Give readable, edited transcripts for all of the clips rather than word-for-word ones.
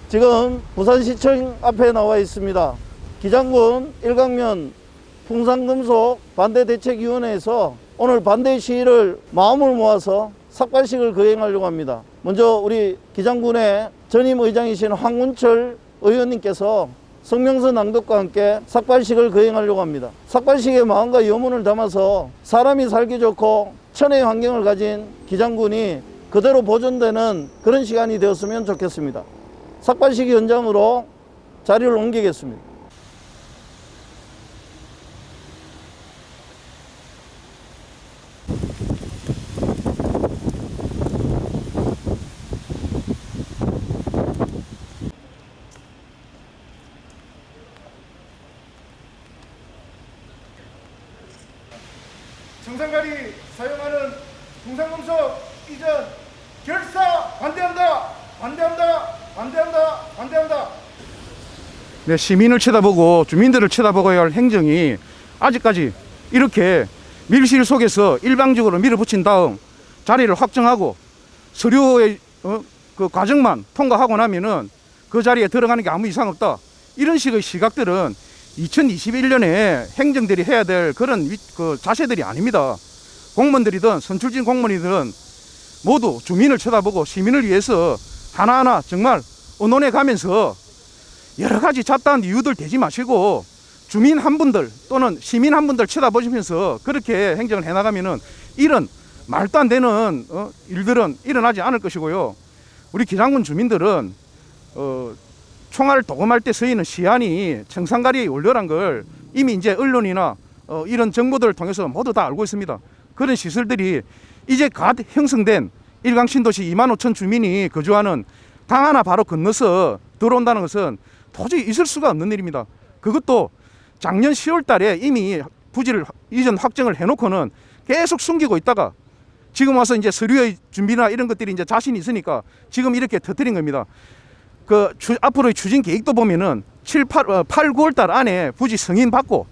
지금 부산시청 앞에 나와 있습니다. 기장군 일광면 풍산금속 반대대책위원회에서 오늘 반대 시위를 마음을 모아서 삭발식을 거행하려고 합니다. 먼저 우리 기장군의 전임 의장이신 황운철 의원님께서 성명서 낭독과 함께 삭발식을 거행하려고 합니다. 삭발식의 마음과 염원을 담아서 사람이 살기 좋고 천혜의 환경을 가진 기장군이 그대로 보존되는 그런 시간이 되었으면 좋겠습니다. 삭발식 현장으로 자리를 옮기겠습니다. 정상가리 사용하는 풍산금속 이전 결사 반대한다! 반대한다! 반대한다! 반대한다! 네, 시민을 쳐다보고 주민들을 쳐다보아야 할 행정이 아직까지 이렇게 밀실 속에서 일방적으로 밀어붙인 다음 자리를 확정하고 서류의 그 과정만 통과하고 나면은 그 자리에 들어가는 게 아무 이상 없다. 이런 식의 시각들은 2021년에 행정들이 해야 될 그런 그 자세들이 아닙니다. 공무원들이든 선출직 공무원이든 모두 주민을 쳐다보고 시민을 위해서 하나하나 정말 의논해 가면서 여러 가지 잡다한 이유들 대지 마시고 주민 한 분들 또는 시민 한 분들 쳐다보시면서 그렇게 행정을 해나가면은 이런 말도 안 되는 일들은 일어나지 않을 것이고요. 우리 기장군 주민들은 총알 도금할 때 쓰이는 시안이 청산가리에 올려란 걸 이미 이제 언론이나 이런 정보들을 통해서 모두 다 알고 있습니다. 그런 시설들이 이제 갓 형성된 일광신도시 2만 5천 주민이 거주하는 강 하나 바로 건너서 들어온다는 것은 도저히 있을 수가 없는 일입니다. 그것도 작년 10월 달에 이미 부지를 이전 확정을 해놓고는 계속 숨기고 있다가 지금 와서 이제 서류의 준비나 이런 것들이 이제 자신이 있으니까 지금 이렇게 터뜨린 겁니다. 앞으로의 추진 계획도 보면은 8, 9월 달 안에 부지 승인 받고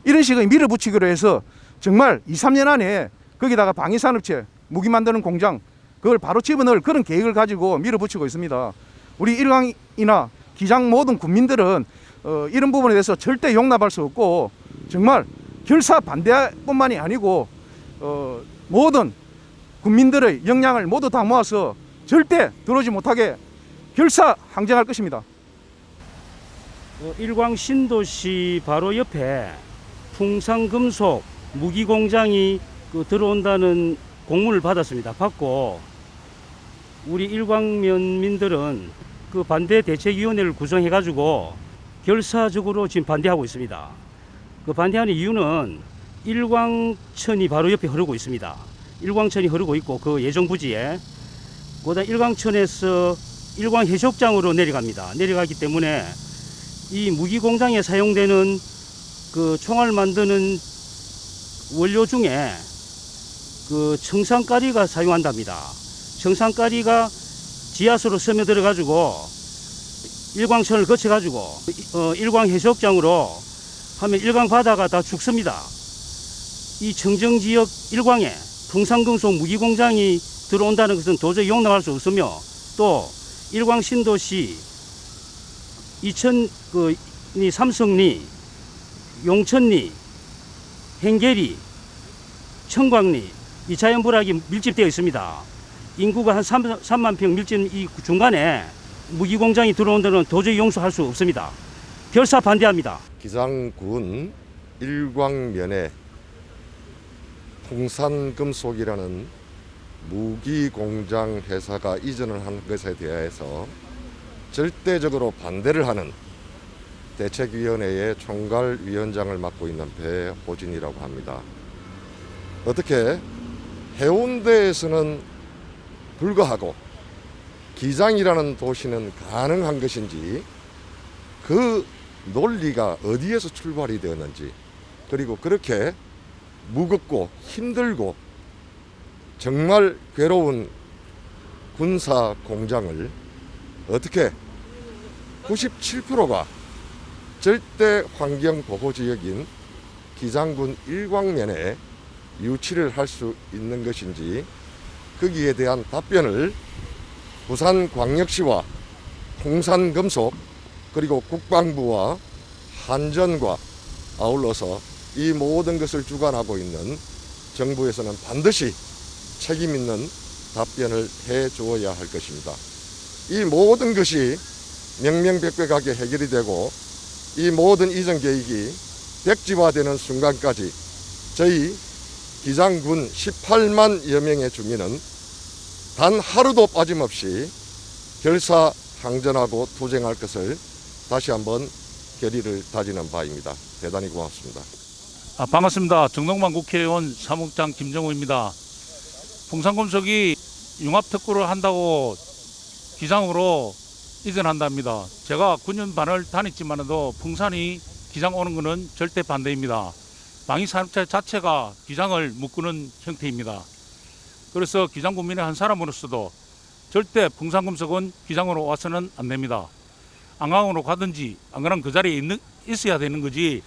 이런 식의 밀어붙이기로 해서 정말 2, 3년 안에 거기다가 방위산업체, 무기 만드는 공장 그걸 바로 집어넣을 그런 계획을 가지고 밀어붙이고 있습니다. 우리 일광이나 기장 모든 국민들은 이런 부분에 대해서 절대 용납할 수 없고 정말 결사 반대뿐만이 아니고 모든 국민들의 역량을 모두 다 모아서 절대 들어오지 못하게 결사 항쟁할 것입니다. 일광 신도시 바로 옆에 풍산금속 무기공장이 들어온다는 공문을 받았습니다. 받고 우리 일광면민들은 그 반대 대책위원회를 구성해가지고 결사적으로 지금 반대하고 있습니다. 그 반대하는 이유는 일광천이 바로 옆에 흐르고 있습니다. 일광천이 흐르고 있고 그 예정부지에 그다음 일광천에서 일광해수욕장으로 내려갑니다. 내려가기 때문에 이 무기공장에 사용되는 그 총알 만드는 원료 중에 그 청산가리가 사용한답니다. 청산가리가 지하수로 스며들어 가지고 일광천을 거쳐 가지고 일광해수욕장으로 하면 일광 바다가 다 죽습니다. 이 청정지역 일광에 풍산금속 무기공장이 들어온다는 것은 도저히 용납할 수 없으며 또 일광신도시 이천리 삼성리 용천리 행계리 청광리 이 자연불악이 밀집되어 있습니다. 인구가 한 3만 평 밀집 이 중간에 무기공장이 들어온다는 도저히 용서할 수 없습니다. 결사 반대합니다. 기장군 일광면에 풍산금속이라는 무기공장 회사가 이전을 한 것에 대해서 절대적으로 반대를 하는 대책위원회의 총괄위원장을 맡고 있는 배호진이라고 합니다. 어떻게 해운대에서는 불가하고 기장이라는 도시는 가능한 것인지 그 논리가 어디에서 출발이 되었는지 그리고 그렇게 무겁고 힘들고 정말 괴로운 군사 공장을 어떻게 97%가 절대 환경 보호 지역인 기장군 일광면에 유치를 할 수 있는 것인지 거기에 대한 답변을 부산광역시와 풍산금속 그리고 국방부와 한전과 아울러서 이 모든 것을 주관하고 있는 정부에서는 반드시 책임 있는 답변을 해 주어야 할 것입니다. 이 모든 것이 명명백백하게 해결이 되고 이 모든 이전 계획이 백지화되는 순간까지 저희 기장군 18만여 명의 주민은 단 하루도 빠짐없이 결사항전하고 투쟁할 것을 다시 한번 결의를 다지는 바입니다. 대단히 고맙습니다. 반갑습니다. 정동만 국회의원 사무국장 김정우입니다. 풍산금속이 융합특구를 한다고 기장으로 이전한답니다. 제가 9년 반을 다녔지만도 풍산이 기장 오는 것은 절대 반대입니다. 방위산업체 자체가 기장을 묶는 형태입니다. 그래서 기장 국민의 한 사람으로서도 절대 풍산금속은 기장으로 와서는 안 됩니다. 안강으로 가든지 안 그러면 그 자리에 있어야 되는 거지.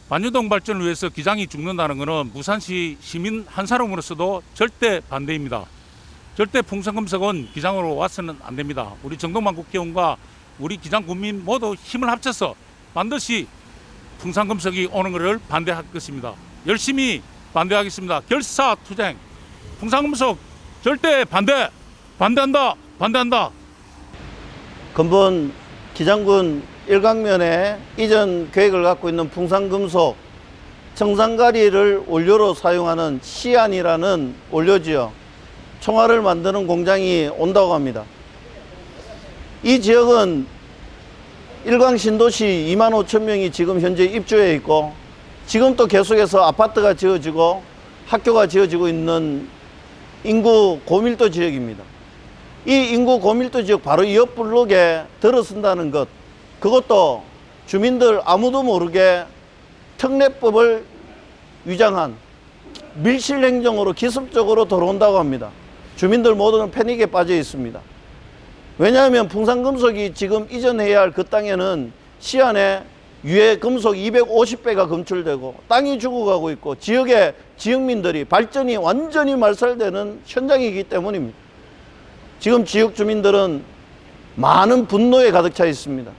반유동 발전을 위해서 기장이 죽는다는 것은 부산시 시민 한 사람으로서도 절대 반대입니다. 절대 풍산금속은 기장으로 와서는 안 됩니다. 우리 정동만 국회의원과 우리 기장 국민 모두 힘을 합쳐서 반드시 풍산금속이 오는 것을 반대할 것입니다. 열심히 반대하겠습니다. 결사투쟁 풍산금속 절대 반대한다. 근본 기장군 일강면에 이전 계획을 갖고 있는 풍산금속 청산가리를 원료로 사용하는 시안이라는 원료지요. 총알을 만드는 공장이 온다고 합니다. 이 지역은 일광 신도시 2만 5천 명이 지금 현재 입주해 있고 지금 또 계속해서 아파트가 지어지고 학교가 지어지고 있는 인구 고밀도 지역입니다. 이 인구 고밀도 지역 바로 이 옆 블록에 들어선다는 것, 그것도 주민들 아무도 모르게 특례법을 위장한 밀실행정으로 기습적으로 들어온다고 합니다. 주민들 모두는 패닉에 빠져 있습니다. 왜냐하면 풍산금속이 지금 이전해야 할 그 땅에는 시안에 유해 금속 250배가 검출되고 땅이 죽어가고 있고 지역의 지역민들이 발전이 완전히 말살되는 현장이기 때문입니다. 지금 지역 주민들은 많은 분노에 가득 차 있습니다.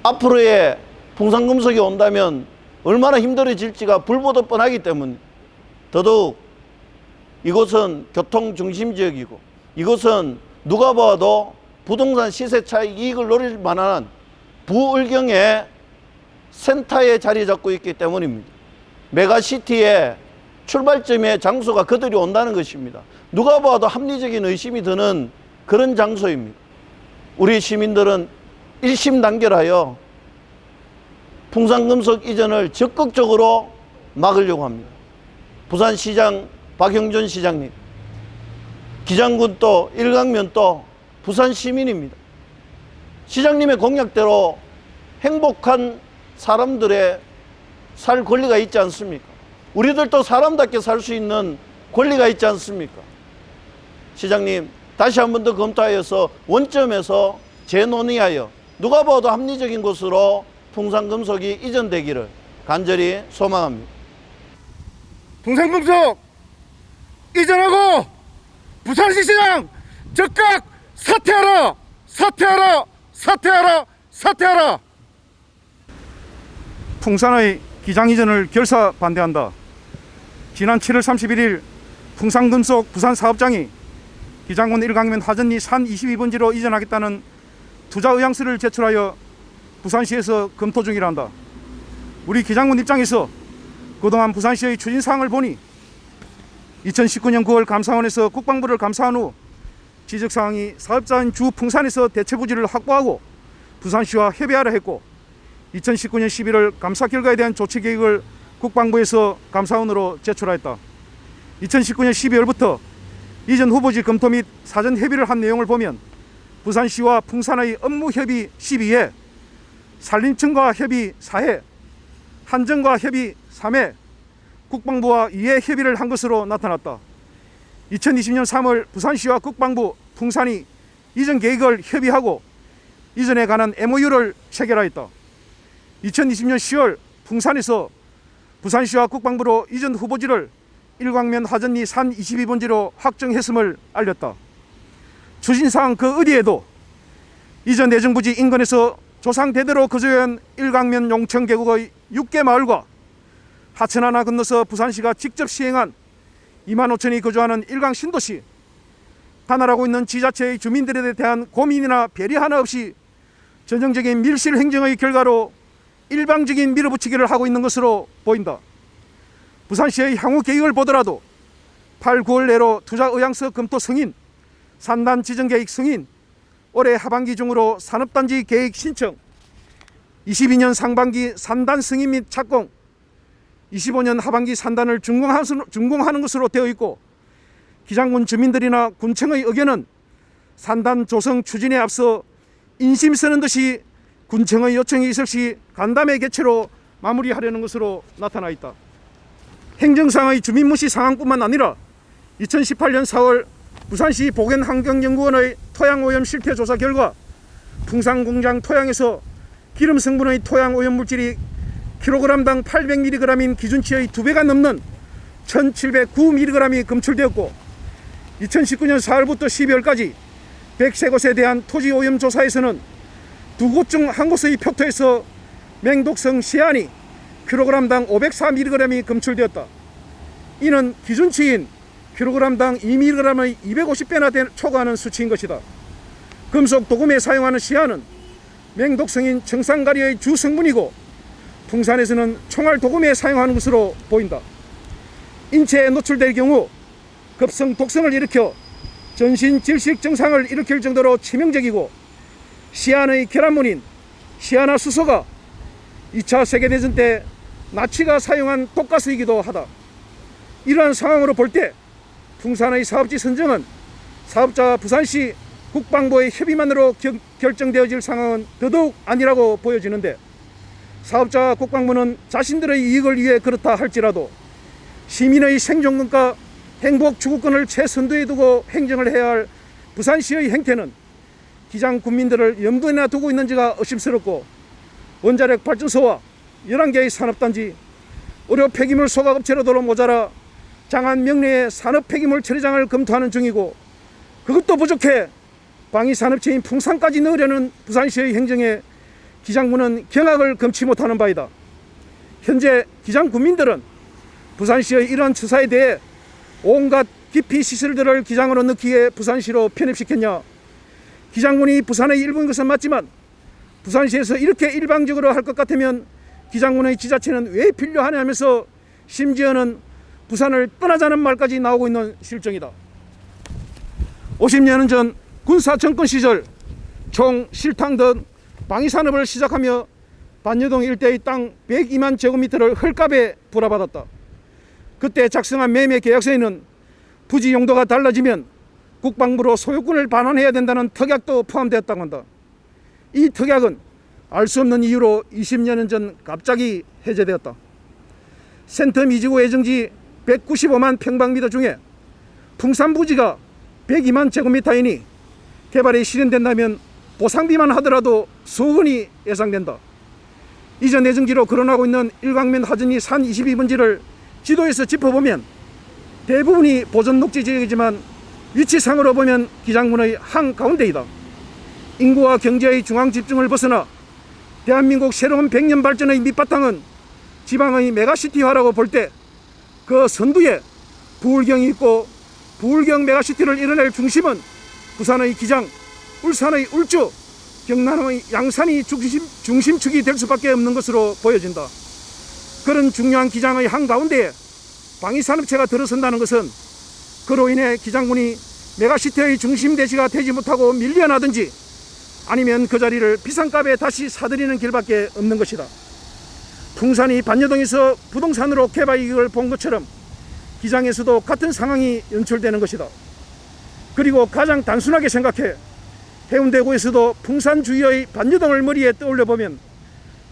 앞으로의 풍산금속이 온다면 얼마나 힘들어질지가 불보듯 뻔하기 때문에 더더욱 이곳은 교통 중심 지역이고 이곳은 누가 봐도 부동산 시세 차익 이익을 노릴 만한 부울경의 센터에 자리 잡고 있기 때문입니다. 메가시티의 출발점의 장소가 그들이 온다는 것입니다. 누가 봐도 합리적인 의심이 드는 그런 장소입니다. 우리 시민들은 일심단결하여 풍산금속 이전을 적극적으로 막으려고 합니다. 부산시장 박형준 시장님, 기장군 또 일강면 또 부산 시민입니다. 시장님의 공약대로 행복한 사람들의 살 권리가 있지 않습니까? 우리들도 사람답게 살 수 있는 권리가 있지 않습니까? 시장님, 다시 한 번 더 검토하여서 원점에서 재논의하여 누가 봐도 합리적인 곳으로 풍산금속이 이전되기를 간절히 소망합니다. 풍산금속 이전하고 부산시 시장 즉각 사퇴하라! 풍산의 기장 이전을 결사 반대한다. 지난 7월 31일 풍산금속 부산사업장이 기장군 일강면 하전리 산 22번지로 이전하겠다는 투자 의향서를 제출하여 부산시에서 검토 중이란다. 우리 기장군 입장에서 그동안 부산시의 추진사항을 보니 2019년 9월 감사원에서 국방부를 감사한 후 지적사항이 사업자인 주 풍산에서 대체부지를 확보하고 부산시와 협의하라 했고 2019년 11월 감사 결과에 대한 조치 계획을 국방부에서 감사원으로 제출하였다. 2019년 12월부터 이전 후보지 검토 및 사전 협의를 한 내용을 보면 부산시와 풍산의 업무 협의 12회, 산림청과 협의 4회, 한전과 협의 3회, 국방부와 2회 협의를 한 것으로 나타났다. 2020년 3월 부산시와 국방부, 풍산이 이전 계획을 협의하고 이전에 관한 MOU를 체결하였다. 2020년 10월 풍산에서 부산시와 국방부로 이전 후보지를 일광면 하전리 산 22번지로 확정했음을 알렸다. 추진사항 그 어디에도 이전 내정부지 인근에서 조상 대대로 거주해온 일강면 용천 계곡의 6개 마을과 하천 하나 건너서 부산시가 직접 시행한 2만 5천이 거주하는 일강 신도시, 관할하고 있는 지자체의 주민들에 대한 고민이나 배려 하나 없이 전형적인 밀실 행정의 결과로 일방적인 밀어붙이기를 하고 있는 것으로 보인다. 부산시의 향후 계획을 보더라도 8, 9월 내로 투자 의향서 검토 승인, 산단 지정 계획 승인, 올해 하반기 중으로 산업단지 계획 신청, 22년 상반기 산단 승인 및 착공, 25년 하반기 산단을 준공하는 것으로 되어 있고, 기장군 주민들이나 군청의 의견은 산단 조성 추진에 앞서 인심 쓰는 듯이 군청의 요청이 있을 시 간담회 개최로 마무리하려는 것으로 나타나 있다. 행정상의 주민무시 상황뿐만 아니라 2018년 4월 부산시 보건환경연구원의 토양오염 실태조사 결과 풍산공장 토양에서 기름 성분의 토양오염물질이 kg당 800mg인 기준치의 2배가 넘는 1709mg이 검출되었고, 2019년 4월부터 12월까지 103곳에 대한 토지오염 조사에서는 2곳 중 한 곳의 표토에서 맹독성 시안이 kg당 504mg이 검출되었다. 이는 기준치인 kg당 2mg의 250배나 초과하는 수치인 것이다. 금속 도금에 사용하는 시안은 맹독성인 청산가리의 주 성분이고 풍산에서는 총알 도금에 사용하는 것으로 보인다. 인체에 노출될 경우 급성 독성을 일으켜 전신 질식 증상을 일으킬 정도로 치명적이고, 시안의 결합물인 시아나수소가 2차 세계대전 때 나치가 사용한 독가스이기도 하다. 이러한 상황으로 볼 때 풍산의 사업지 선정은 사업자와 부산시 국방부의 협의만으로 결정되어질 상황은 더더욱 아니라고 보여지는데, 사업자와 국방부는 자신들의 이익을 위해 그렇다 할지라도 시민의 생존권과 행복 추구권을 최선두에 두고 행정을 해야 할 부산시의 행태는 기장 군민들을 염두에 두고 있는지가 의심스럽고, 원자력 발전소와 11개의 산업단지, 의료 폐기물 소각업체로도 모자라 장안 명내의 산업 폐기물 처리장을 검토하는 중이고, 그것도 부족해 방위산업체인 풍산까지 넣으려는 부산시의 행정에 기장군은 경악을 금치 못하는 바이다. 현재 기장 군민들은 부산시의 이러한 처사에 대해 온갖 기피 시설들을 기장으로 넣기에 부산시로 편입시켰냐, 기장군이 부산의 일부인 것은 맞지만 부산시에서 이렇게 일방적으로 할 것 같으면 기장군의 지자체는 왜 필요하냐 하면서 심지어는 부산을 떠나자는 말까지 나오고 있는 실정이다. 50년은 전 군사정권 시절 총 실탕 등 방위산업을 시작하며 반여동 일대의 땅 102만 제곱미터를 헐값에 불화받았다. 그때 작성한 매매 계약서에는 부지 용도가 달라지면 국방부로 소유권을 반환해야 된다는 특약도 포함되었다고 한다. 이 특약은 알 수 없는 이유로 20년 전 갑자기 해제되었다. 센터 미지구 예정지 195만 평방미터 중에 풍산 부지가 102만 제곱미터이니 개발이 실현된다면 보상비만 하더라도 수억원이 예상된다. 이전 예정지로 거론하고 있는 일광면 하전이 산 22번지를 지도에서 짚어보면 대부분이 보전 녹지 지역이지만 위치상으로 보면 기장군의 한가운데이다. 인구와 경제의 중앙 집중을 벗어나 대한민국 새로운 100년 발전의 밑바탕은 지방의 메가시티화라고 볼 때 그 선두에 부울경이 있고, 부울경 메가시티를 이뤄낼 중심은 부산의 기장, 울산의 울주, 경남의 양산이 중심축이 될 수밖에 없는 것으로 보여진다. 그런 중요한 기장의 한가운데에 방위산업체가 들어선다는 것은 그로 인해 기장군이 메가시티의 중심 대지가 되지 못하고 밀려나든지 아니면 그 자리를 비싼 값에 다시 사들이는 길밖에 없는 것이다. 풍산이 반여동에서 부동산으로 개발 이익을 본 것처럼 기장에서도 같은 상황이 연출되는 것이다. 그리고 가장 단순하게 생각해 해운대구에서도 풍산 주위의 반여동을 머리에 떠올려 보면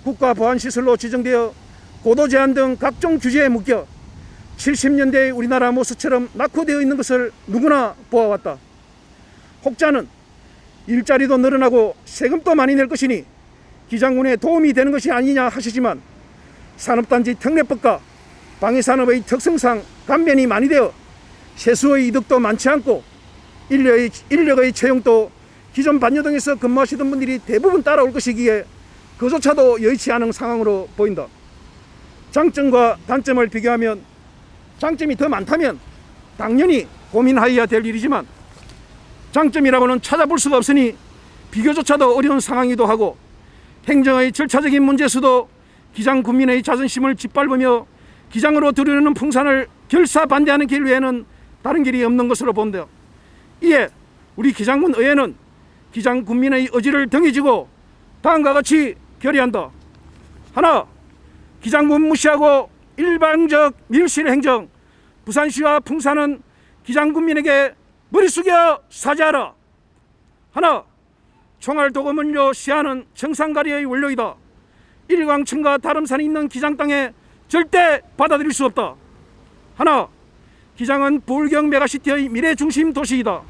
국가보안시설로 지정되어 고도 제한 등 각종 규제에 묶여 70년대의 우리나라 모습처럼 낙후되어 있는 것을 누구나 보아왔다. 혹자는 일자리도 늘어나고 세금도 많이 낼 것이니 기장군에 도움이 되는 것이 아니냐 하시지만, 산업단지 특례법과 방위산업의 특성상 감면이 많이 되어 세수의 이득도 많지 않고 인력의 채용도 기존 반려동에서 근무하시던 분들이 대부분 따라올 것이기에 그조차도 여의치 않은 상황으로 보인다. 장점과 단점을 비교하면 장점이 더 많다면 당연히 고민하여야 될 일이지만 장점이라고는 찾아볼 수가 없으니 비교조차도 어려운 상황이기도 하고 행정의 절차적인 문제수도 기장 군민의 자존심을 짓밟으며 기장으로 들여오는 풍산을 결사 반대하는 길 외에는 다른 길이 없는 것으로 본다. 이에 우리 기장군 의회는 기장 군민의 의지를 등에 지고 다음과 같이 결의한다. 하나, 기장군 무시하고 일방적 밀실 행정, 부산시와 풍산은 기장군민에게 머리 숙여 사죄하라. 하나, 총알 도금을요 시하는 청산가리의 원료이다. 일광천과 다름산이 있는 기장 땅에 절대 받아들일 수 없다. 하나, 기장은 불경 메가시티의 미래 중심 도시이다.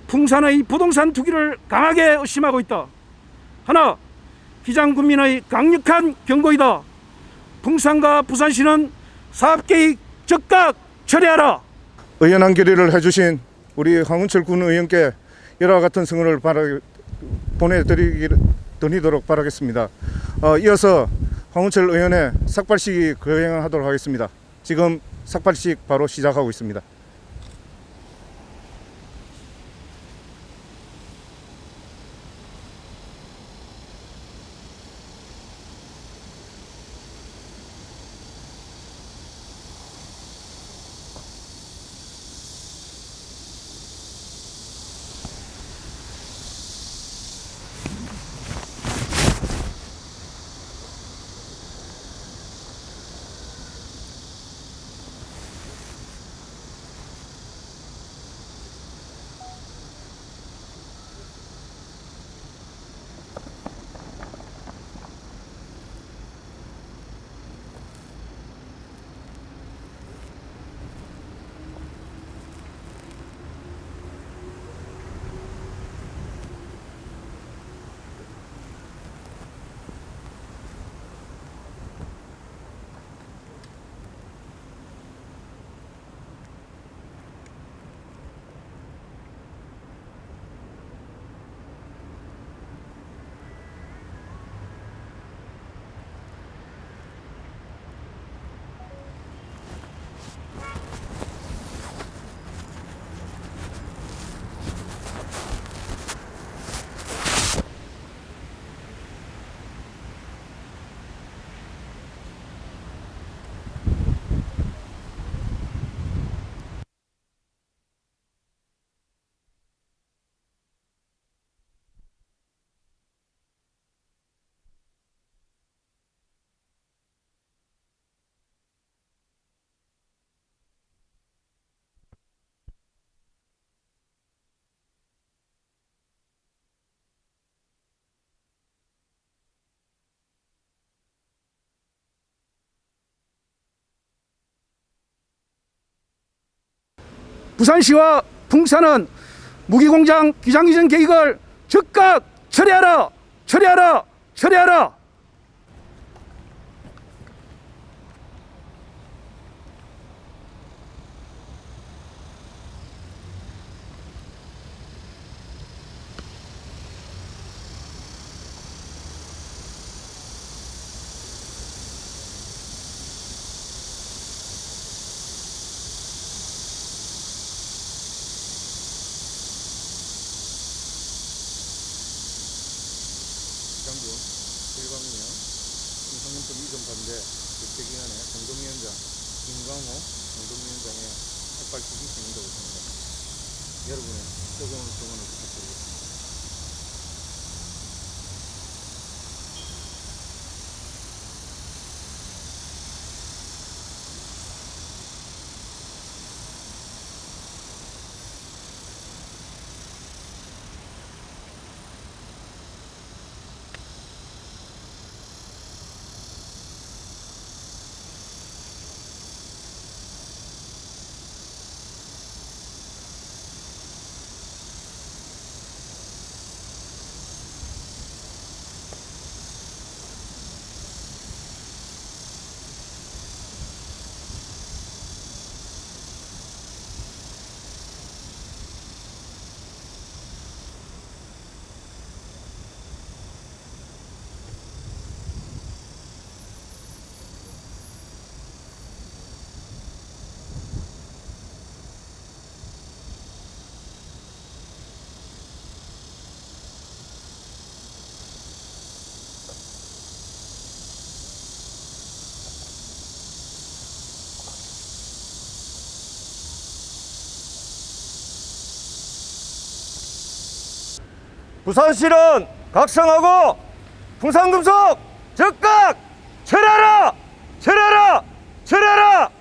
풍산의 부동산 투기를 강하게 의심하고 있다. 하나, 기장 군민의 강력한 경고이다. 풍산과 부산시는 사업계획 즉각 철회하라. 의연한 결의를 해주신 우리 황운철 군 의원께 이와 같은 성원을 보내드리도록 바라겠습니다. 이어서 황운철 의원의 삭발식이 거행하도록 하겠습니다. 지금 삭발식 바로 시작하고 있습니다. 부산시와 풍산은 무기공장 기장이전 계획을 즉각 철회하라! 철회하라! 철회하라! 기장군 1광면 풍산군청 이전 반대 대책위원회 공동위원장 김광호 공동위원장의 삭발식이 진행되고 있습니다. 여러분의 뜨거운 성원을 부탁드리겠습니다. 부산시는 각성하고, 풍산금속 즉각 철회하라! 철회하라! 철회하라!